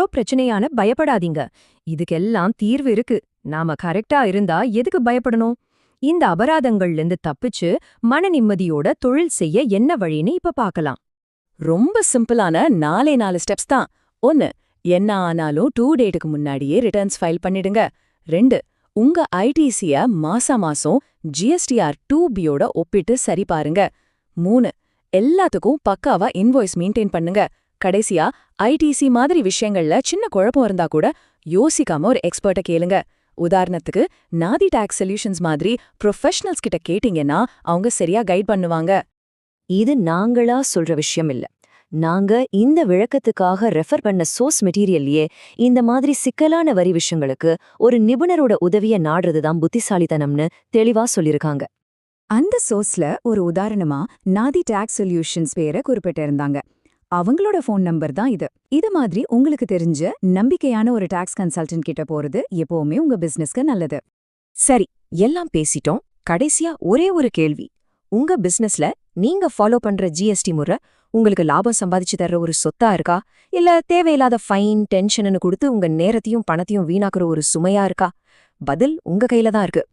இவ்ளோ பிரச்சனையான பயப்படாதீங்க. இதுக்கெல்லாம் தீர்வு இருக்கு. நாம கரெக்டா இருந்தா எதுக்கு பயப்படணும்? இந்த அபராதங்கள்ல இருந்து தப்பிச்சு மன நிம்மதியோட தொழில் செய்ய என்ன வழின்னு இப்ப பார்க்கலாம். ரொம்ப சிம்பிளான 4 ஸ்டெப்ஸ் தான். 1. என்ன ஆனாலும் 2 டேட்டுக்கு முன்னாடியே ரிட்டர்ன்ஸ் ஃபைல் பண்ணிடுங்க. 2. உங்க ஐடிசிய மாசம் ஜிஎஸ்டிஆர் 2பியோட ஒப்பிட்டு சரி பாருங்க. 3. எல்லாத்துக்கும் பக்காவா இன்வாய்ஸ் மெயின்டைன் பண்ணுங்க. கடைசியா ஐடிசி மாதிரி விஷயங்கள்ல சின்ன குழப்பம் இருந்தா கூட யோசிக்காம ஒரு எக்ஸ்பர்ட்ட கேளுங்க. உதாரணத்துக்கு நாதி டாக்ஸ் சொல்யூஷன்ஸ் மாதிரி ப்ரொஃபஷனல்ஸ் கிட்ட கேட்டீங்கன்னா அவங்க சரியா கைட் பண்ணுவாங்க. இது நாங்களா சொல்ற விஷயம் இல்ல. நாங்க இந்த விளக்கத்துக்காக ரெஃபர் பண்ண சோர்ஸ் மெட்டீரியல்லையே இந்த மாதிரி சிக்கலான வரி விஷயங்களுக்கு ஒரு நிபுணரோட உதவிய நாடுறதுதான் புத்திசாலித்தனம்னு தெளிவா சொல்லிருக்காங்க. அந்த சோர்ஸ்ல ஒரு உதாரணமா நாதி டாக்ஸ் சொல்யூஷன்ஸ் பேரை குறிப்பிட்டிருந்தாங்க. அவங்களோட ஃபோன் நம்பர் தான் இது. இது மாதிரி உங்களுக்கு தெரிஞ்ச நம்பிக்கையான ஒரு டாக்ஸ் கன்சல்டன்ட் கிட்ட போறது எப்பவுமே உங்க பிசினஸ்க்கு நல்லது. சரி, எல்லாம் பேசிட்டோம். கடைசியா ஒரே ஒரு கேள்வி. உங்க பிசினஸ்ல நீங்க ஃபாலோ பண்ற ஜிஎஸ்டி முறை உங்களுக்கு லாபம் சம்பாதிச்சு தர்ற ஒரு சொத்தா இருக்கா? இல்ல தேவையில்லாத ஃபைன், டென்ஷன்னு கொடுத்து உங்க நேரத்தையும் பணத்தையும் வீணாக்குற ஒரு சுமையா இருக்கா? பதில் உங்க கையில தான் இருக்கு.